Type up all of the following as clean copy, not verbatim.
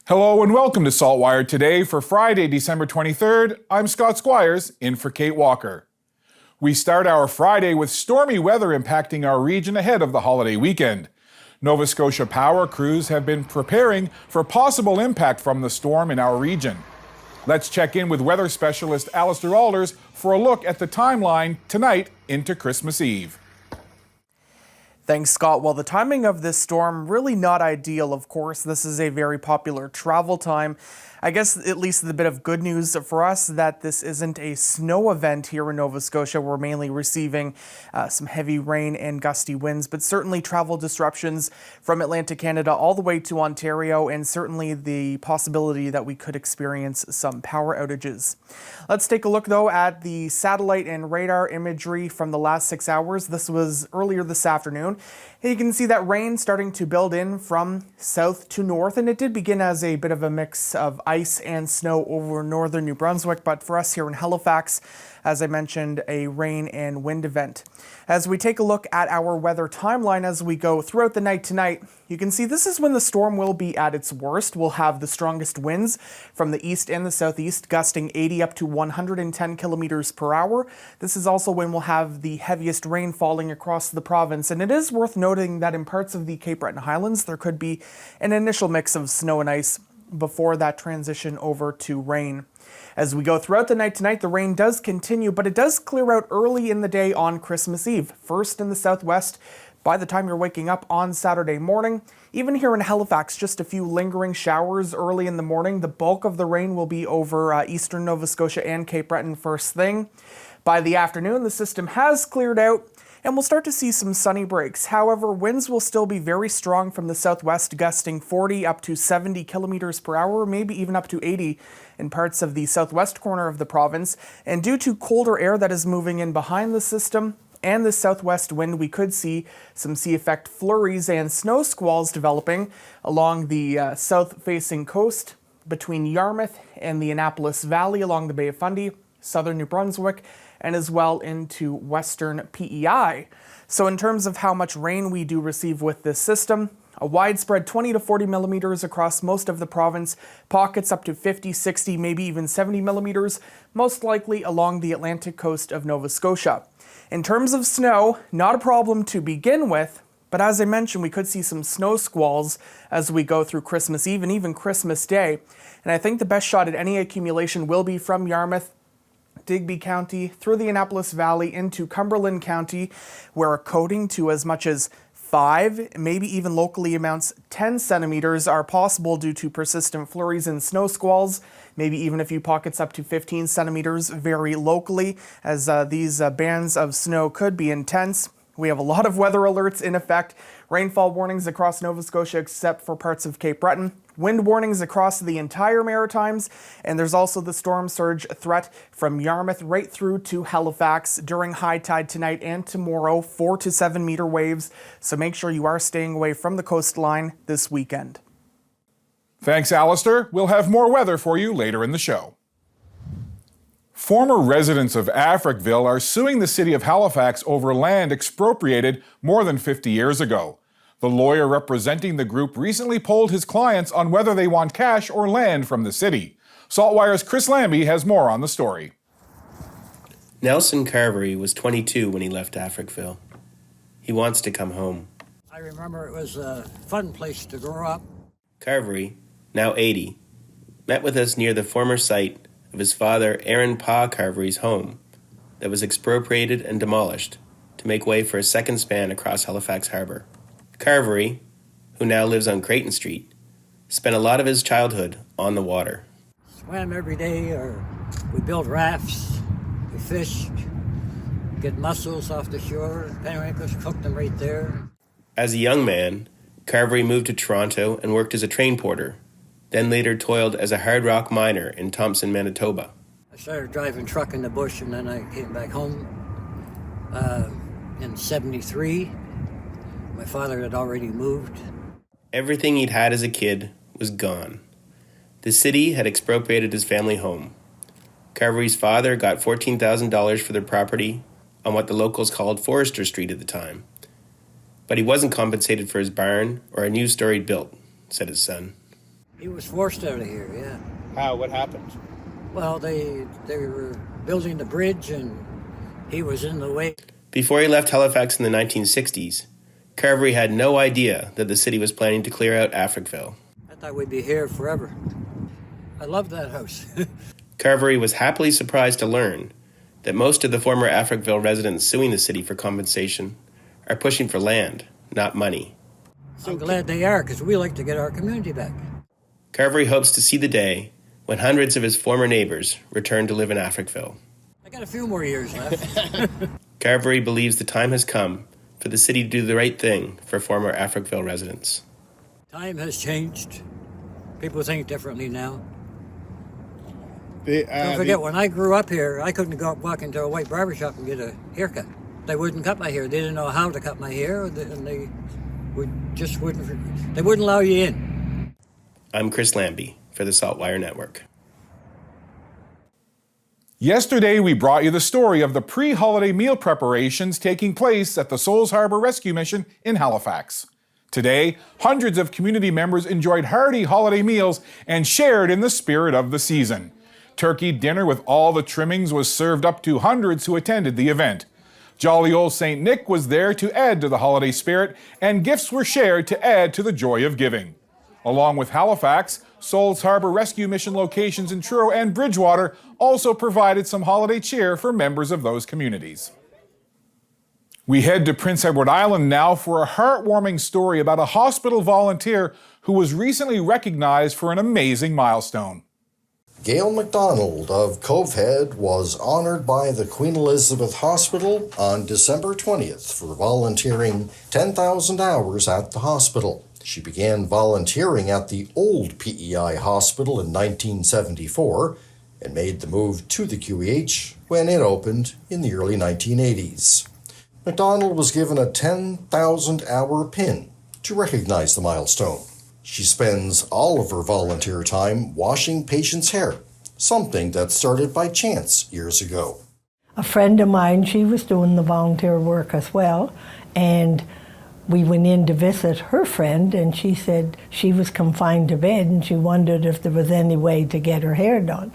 Hello and welcome to SaltWire today for Friday, December 23rd. I'm Scott Squires, in for Kate Walker. We start our Friday with stormy weather impacting our region ahead of the holiday weekend. Nova Scotia power crews have been preparing for possible impact from the storm in our region. Let's check in with weather specialist Alistair Alders for a look at the timeline tonight into Christmas Eve. Thanks, Scott. Well, the timing of this storm really not ideal, of course. This is a very popular travel time. I guess at least the bit of good news for us that this isn't a snow event here in Nova Scotia. We're mainly receiving some heavy rain and gusty winds, but certainly travel disruptions from Atlantic Canada all the way to Ontario, and certainly the possibility that we could experience some power outages. Let's take a look, though, at the satellite and radar imagery from the last 6 hours. This was earlier this afternoon. You can see that rain starting to build in from south to north, and it did begin as a bit of a mix of ice and snow over northern New Brunswick, but for us here in Halifax, as I mentioned, a rain and wind event. As we take a look at our weather timeline as we go throughout the night tonight, you can see this is when the storm will be at its worst. We'll have the strongest winds from the east and the southeast, gusting 80 up to 110 kilometers per hour. This is also when we'll have the heaviest rain falling across the province. And it is worth noting that in parts of the Cape Breton Highlands, there could be an initial mix of snow and ice before that transition over to rain. As we go throughout the night tonight, the rain does continue, but it does clear out early in the day on Christmas Eve. First in the southwest, by the time you're waking up on Saturday morning. Even here in Halifax, just a few lingering showers early in the morning. The bulk of the rain will be over eastern Nova Scotia and Cape Breton first thing. By the afternoon, the system has cleared out, and we'll start to see some sunny breaks. However, winds will still be very strong from the southwest, gusting 40 up to 70 kilometers per hour, maybe even up to 80 in parts of the southwest corner of the province. And due to colder air that is moving in behind the system and the southwest wind, we could see some sea-effect flurries and snow squalls developing along the south-facing coast between Yarmouth and the Annapolis Valley along the Bay of Fundy, southern New Brunswick, and as well into western PEI. So in terms of how much rain we do receive with this system, a widespread 20 to 40 millimeters across most of the province, pockets up to 50, 60, maybe even 70 millimeters, most likely along the Atlantic coast of Nova Scotia. In terms of snow, not a problem to begin with, but as I mentioned, we could see some snow squalls as we go through Christmas Eve and even Christmas Day. And I think the best shot at any accumulation will be from Yarmouth, Digby County, through the Annapolis Valley into Cumberland County, where a coating to as much as 5, maybe even locally amounts 10 centimeters are possible due to persistent flurries and snow squalls, maybe even a few pockets up to 15 centimeters very locally, as these bands of snow could be intense. We have a lot of weather alerts in effect, rainfall warnings across Nova Scotia except for parts of Cape Breton, wind warnings across the entire Maritimes, and there's also the storm surge threat from Yarmouth right through to Halifax during high tide tonight and tomorrow, 4 to 7 meter waves, so make sure you are staying away from the coastline this weekend. Thanks, Alistair. We'll have more weather for you later in the show. Former residents of Africville are suing the city of Halifax over land expropriated more than 50 years ago. The lawyer representing the group recently polled his clients on whether they want cash or land from the city. SaltWire's Chris Lambie has more on the story. Nelson Carvery was 22 when he left Africville. He wants to come home. I remember it was a fun place to grow up. Carvery, now 80, met with us near the former site of his father Aaron Pa Carvery's home that was expropriated and demolished to make way for a second span across Halifax Harbour. Carvery, who now lives on Creighton Street, spent a lot of his childhood on the water. Swam every day, or we built rafts, we fished, get mussels off the shore, penguins, cooked them right there. As a young man, Carvery moved to Toronto and worked as a train porter, then later toiled as a hard rock miner in Thompson, Manitoba. I started driving truck in the bush, and then I came back home in 73. My father had already moved. Everything he'd had as a kid was gone. The city had expropriated his family home. Carvery's father got $14,000 for their property on what the locals called Forester Street at the time. But he wasn't compensated for his barn or a new store he'd built, said his son. He was forced out of here, yeah. How? What happened? Well, they were building the bridge and he was in the way. Before he left Halifax in the 1960s, Carvery had no idea that the city was planning to clear out Africville. I thought we'd be here forever. I loved that house. Carvery was happily surprised to learn that most of the former Africville residents suing the city for compensation are pushing for land, not money. I'm glad they are, because we like to get our community back. Carvery hopes to see the day when hundreds of his former neighbors return to live in Africville. I got a few more years left. Carvery believes the time has come for the city to do the right thing for former Africville residents. Time has changed. People think differently now. Don't forget, when I grew up here, I couldn't walk into a white barbershop and get a haircut. They wouldn't cut my hair. They didn't know how to cut my hair, and they wouldn't allow you in. I'm Chris Lambie for the SaltWire Network. Yesterday, we brought you the story of the pre-holiday meal preparations taking place at the Souls Harbor Rescue Mission in Halifax. Today, hundreds of community members enjoyed hearty holiday meals and shared in the spirit of the season. Turkey dinner with all the trimmings was served up to hundreds who attended the event. Jolly old St. Nick was there to add to the holiday spirit, and gifts were shared to add to the joy of giving. Along with Halifax, Souls Harbor Rescue Mission locations in Truro and Bridgewater also provided some holiday cheer for members of those communities. We head to Prince Edward Island now for a heartwarming story about a hospital volunteer who was recently recognized for an amazing milestone. Gail MacDonald of Cove Head was honored by the Queen Elizabeth Hospital on December 20th for volunteering 10,000 hours at the hospital. She began volunteering at the old PEI hospital in 1974 and made the move to the QEH when it opened in the early 1980s. MacDonald was given a 10,000-hour pin to recognize the milestone. She spends all of her volunteer time washing patients' hair, something that started by chance years ago. A friend of mine, she was doing the volunteer work as well, and we went in to visit her friend, and she said she was confined to bed and she wondered if there was any way to get her hair done.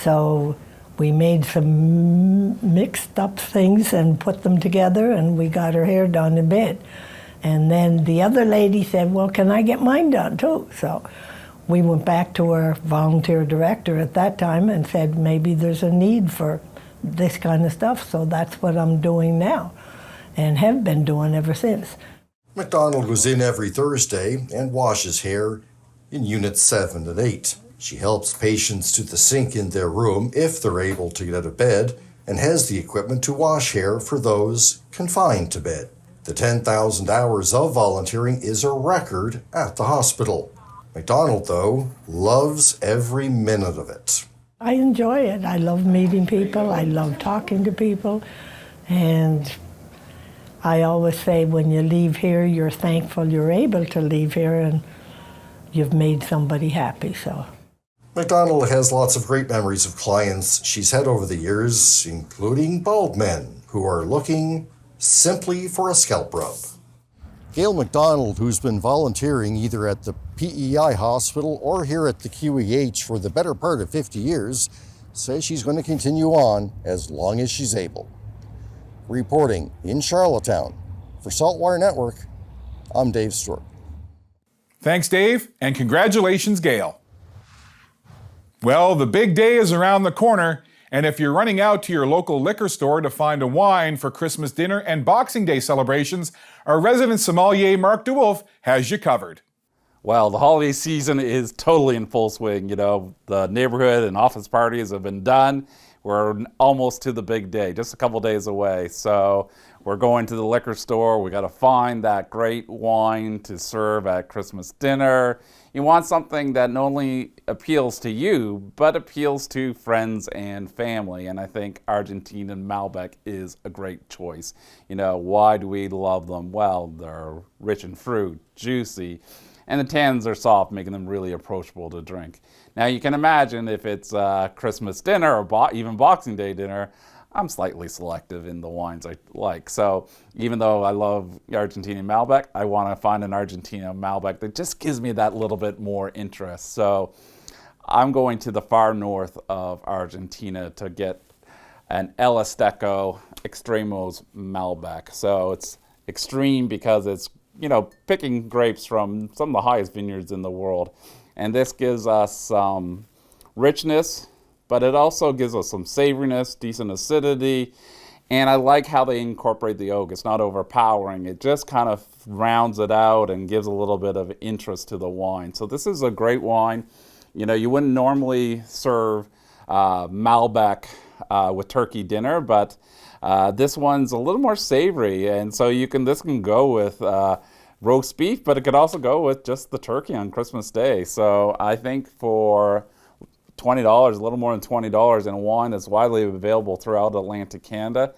So we made some mixed up things and put them together, and we got her hair done in bed. And then the other lady said, well, can I get mine done too? So we went back to our volunteer director at that time and said, maybe there's a need for this kind of stuff. So that's what I'm doing now and have been doing ever since. MacDonald was in every Thursday and washes hair in Units 7 and 8. She helps patients to the sink in their room if they're able to get out of bed, and has the equipment to wash hair for those confined to bed. The 10,000 hours of volunteering is a record at the hospital. MacDonald, though, loves every minute of it. I enjoy it. I love meeting people. I love talking to people. And I always say when you leave here, you're thankful you're able to leave here and you've made somebody happy. So MacDonald has lots of great memories of clients she's had over the years, including bald men who are looking simply for a scalp rub. Gail MacDonald, who's been volunteering either at the PEI hospital or here at the QEH for the better part of 50 years, says she's going to continue on as long as she's able. Reporting in Charlottetown for SaltWire Network, I'm Dave Stewart. Thanks, Dave, and congratulations, Gail. Well, the big day is around the corner, and if you're running out to your local liquor store to find a wine for Christmas dinner and Boxing Day celebrations, our resident sommelier, Mark DeWolf, has you covered. Well, the holiday season is totally in full swing. You know, the neighborhood and office parties have been done. We're almost to the big day, just a couple days away. So we're going to the liquor store. We got to find that great wine to serve at Christmas dinner. You want something that not only appeals to you, but appeals to friends and family. And I think Argentine and Malbec is a great choice. You know, why do we love them? Well, they're rich in fruit, juicy, and the tannins are soft, making them really approachable to drink. Now, you can imagine if it's Christmas dinner or even Boxing Day dinner, I'm slightly selective in the wines I like. So even though I love Argentinian Malbec, I want to find an Argentinian Malbec that just gives me that little bit more interest. So I'm going to the far north of Argentina to get an El Esteco Extremos Malbec. So it's extreme because it's, picking grapes from some of the highest vineyards in the world. And this gives us some richness, but it also gives us some savoriness, decent acidity, and I like how they incorporate the oak. It's not overpowering. It just kind of rounds it out and gives a little bit of interest to the wine. So this is a great wine. You wouldn't normally serve Malbec with turkey dinner, but this one's a little more savory, and so this can go with roast beef, but it could also go with just the turkey on Christmas Day. So I think for $20, a little more than $20, in a wine that's widely available throughout Atlantic Canada,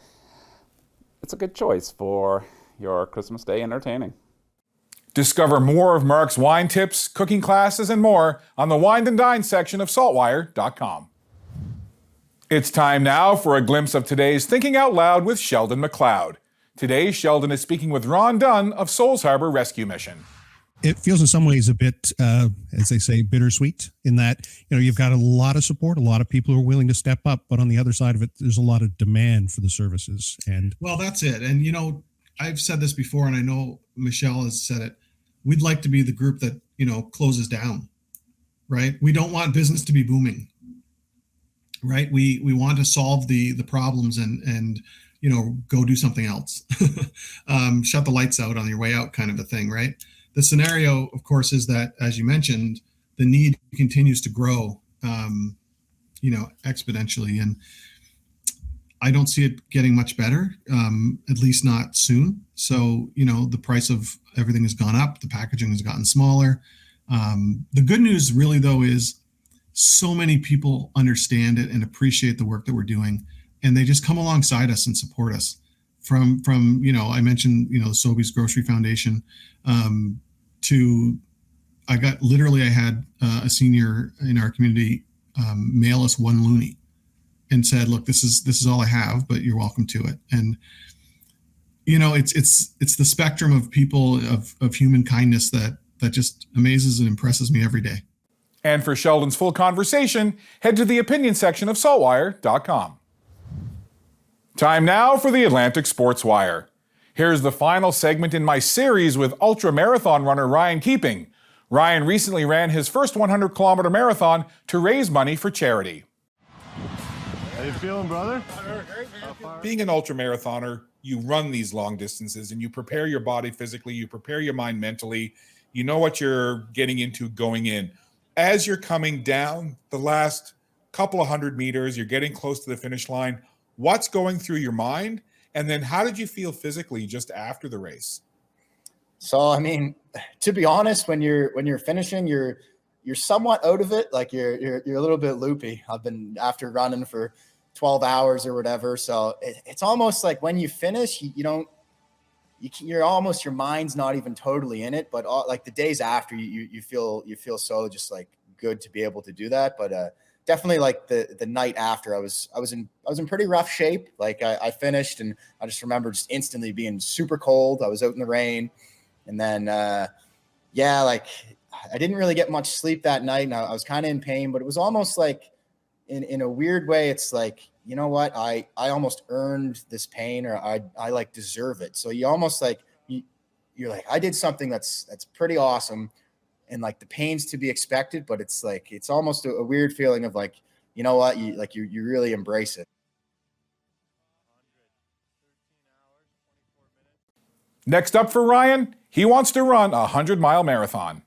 it's a good choice for your Christmas Day entertaining. Discover more of Mark's wine tips, cooking classes, and more on the Wine and Dine section of SaltWire.com. It's time now for a glimpse of today's Thinking Out Loud with Sheldon McLeod. Today, Sheldon is speaking with Ron Dunn of Souls Harbor Rescue Mission. It feels in some ways a bit, as they say, bittersweet in that, you've got a lot of support, a lot of people who are willing to step up, but on the other side of it, there's a lot of demand for the services. And well, that's it. And, I've said this before, and I know Michelle has said it. We'd like to be the group that, closes down, right? We don't want business to be booming, right? We want to solve the problems and go do something else. Shut the lights out on your way out kind of a thing, right? The scenario, of course, is that, as you mentioned, the need continues to grow, exponentially. And I don't see it getting much better, at least not soon. So, the price of everything has gone up. The packaging has gotten smaller. The good news really, though, is so many people understand it and appreciate the work that we're doing. And they just come alongside us and support us from I mentioned, the Sobeys Grocery Foundation, I had a senior in our community mail us $1 loonie and said, look, this is all I have, but you're welcome to it. And, it's the spectrum of people of human kindness that just amazes and impresses me every day. And for Sheldon's full conversation, head to the opinion section of saltwire.com. Time now for the Atlantic Sports Wire. Here's the final segment in my series with ultra-marathon runner Ryan Keeping. Ryan recently ran his first 100-kilometer marathon to raise money for charity. How you feeling, brother? Being an ultramarathoner, you run these long distances and you prepare your body physically, you prepare your mind mentally, you know what you're getting into going in. As you're coming down the last couple of 100 meters, you're getting close to the finish line, what's going through your mind? And then how did you feel physically just after the race? So, to be honest, when you're finishing, you're somewhat out of it. Like you're a little bit loopy. I've been after running for 12 hours or whatever. So it's almost like when you finish, you're almost, your mind's not even totally in it, but like the days after you feel so just like good to be able to do that. But, definitely like the night after I was in pretty rough shape. Like I finished and I just remember just instantly being super cold. I was out in the rain and then, like I didn't really get much sleep that night and I was kind of in pain, but it was almost like in a weird way, it's like, you know what? I almost earned this pain or I like deserve it. So you almost like, you're like, I did something that's pretty awesome. And like the pain's to be expected, but it's like, it's almost a weird feeling of like, you know what? You really embrace it. Next up for Ryan, he wants to run a 100-mile marathon.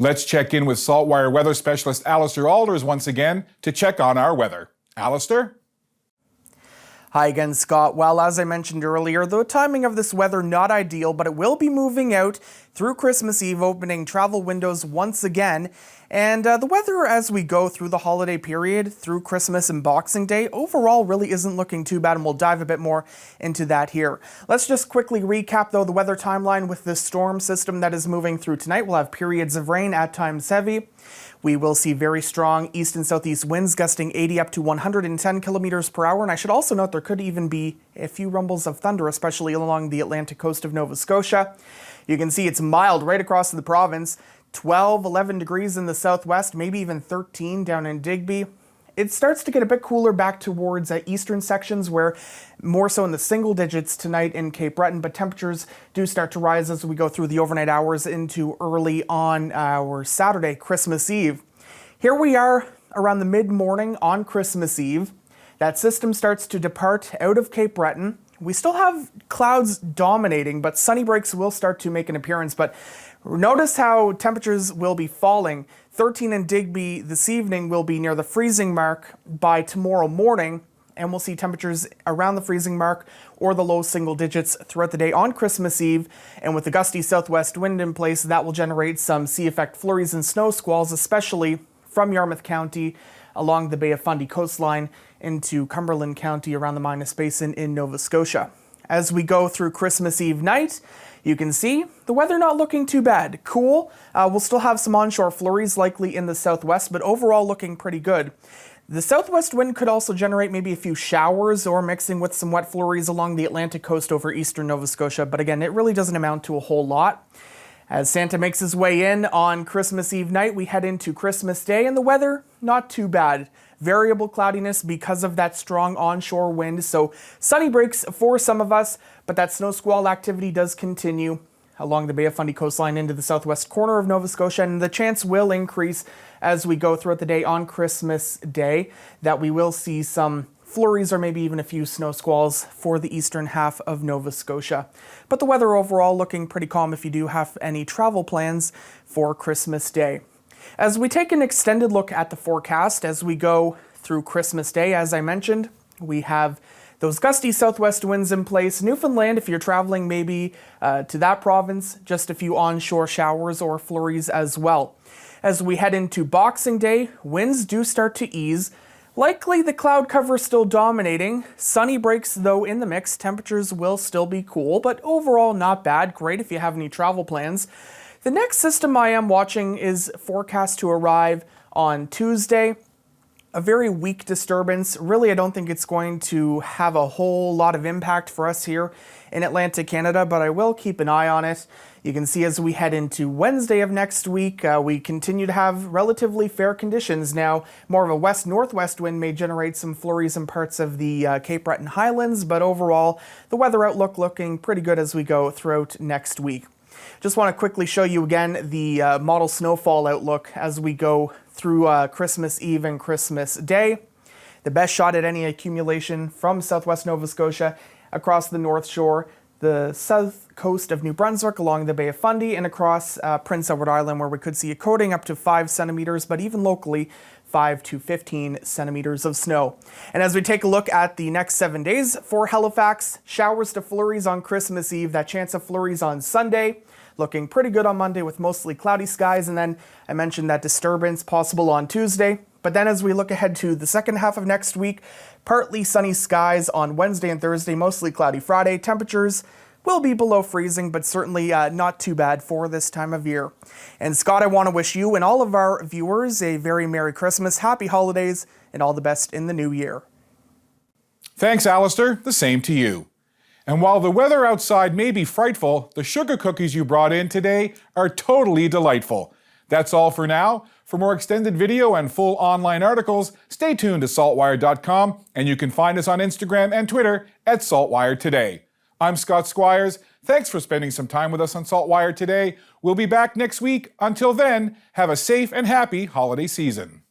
Let's check in with SaltWire weather specialist Alistair Alders once again to check on our weather. Alistair? Hi again, Scott. Well, as I mentioned earlier, the timing of this weather not ideal, but it will be moving out through Christmas Eve, opening travel windows once again. And the weather as we go through the holiday period, through Christmas and Boxing Day, overall really isn't looking too bad, and we'll dive a bit more into that here. Let's just quickly recap, though, the weather timeline with this storm system that is moving through tonight. We'll have periods of rain, at times heavy. We will see very strong east and southeast winds gusting 80 up to 110 kilometers per hour. And I should also note there could even be a few rumbles of thunder, especially along the Atlantic coast of Nova Scotia. You can see it's mild right across the province. 12, 11 degrees in the southwest, maybe even 13 down in Digby. It starts to get a bit cooler back towards eastern sections, where more so in the single digits tonight in Cape Breton, but temperatures do start to rise as we go through the overnight hours into early on our Saturday, Christmas Eve. Here we are around the mid-morning on Christmas Eve. That system starts to depart out of Cape Breton. We still have clouds dominating, but sunny breaks will start to make an appearance. But notice how temperatures will be falling. 13 in Digby this evening will be near the freezing mark by tomorrow morning, and we'll see temperatures around the freezing mark or the low single digits throughout the day on Christmas Eve. And with the gusty southwest wind in place, that will generate some sea-effect flurries and snow squalls, especially from Yarmouth County along the Bay of Fundy coastline into Cumberland County around the Minas Basin in Nova Scotia. As we go through Christmas Eve night, you can see the weather not looking too bad. Cool. We'll still have some onshore flurries likely in the southwest, but overall looking pretty good. The southwest wind could also generate maybe a few showers or mixing with some wet flurries along the Atlantic coast over eastern Nova Scotia, but again, it really doesn't amount to a whole lot. As Santa makes his way in on Christmas Eve night, we head into Christmas Day, and the weather, not too bad. Variable cloudiness because of that strong onshore wind, so sunny breaks for some of us, but that snow squall activity does continue along the Bay of Fundy coastline into the southwest corner of Nova Scotia, and the chance will increase as we go throughout the day on Christmas Day that we will see some flurries or maybe even a few snow squalls for the eastern half of Nova Scotia. But the weather overall looking pretty calm if you do have any travel plans for Christmas Day. As we take an extended look at the forecast as we go through Christmas Day, as I mentioned, we have those gusty southwest winds in place. Newfoundland, if you're traveling maybe to that province, just a few onshore showers or flurries as well. As we head into Boxing Day, winds do start to ease. Likely the cloud cover still dominating. Sunny breaks though in the mix. Temperatures will still be cool, but overall not bad. Great if you have any travel plans. The next system I am watching is forecast to arrive on Tuesday. A very weak disturbance. Really, I don't think it's going to have a whole lot of impact for us here in Atlantic Canada, but I will keep an eye on it. You can see as we head into Wednesday of next week, we continue to have relatively fair conditions. Now, more of a west-northwest wind may generate some flurries in parts of the Cape Breton Highlands, but overall, the weather outlook looking pretty good as we go throughout next week. Just want to quickly show you again the model snowfall outlook as we go through Christmas Eve and Christmas Day. The best shot at any accumulation from southwest Nova Scotia across the North Shore, the south coast of New Brunswick along the Bay of Fundy, and across Prince Edward Island, where we could see a coating up to 5 centimeters, but even locally 5 to 15 centimeters of snow. And as we take a look at the next 7 days for Halifax, showers to flurries on Christmas Eve, that chance of flurries on Sunday. Looking pretty good on Monday with mostly cloudy skies, and then I mentioned that disturbance possible on Tuesday. But then as we look ahead to the second half of next week, partly sunny skies on Wednesday and Thursday, mostly cloudy Friday. Temperatures will be below freezing, but certainly not too bad for this time of year. And Scott, I want to wish you and all of our viewers a very Merry Christmas, Happy Holidays, and all the best in the new year. Thanks, Alistair. The same to you. And while the weather outside may be frightful, the sugar cookies you brought in today are totally delightful. That's all for now. For more extended video and full online articles, stay tuned to saltwire.com, and you can find us on Instagram and Twitter at SaltWire Today. I'm Scott Squires. Thanks for spending some time with us on SaltWire today. We'll be back next week. Until then, have a safe and happy holiday season.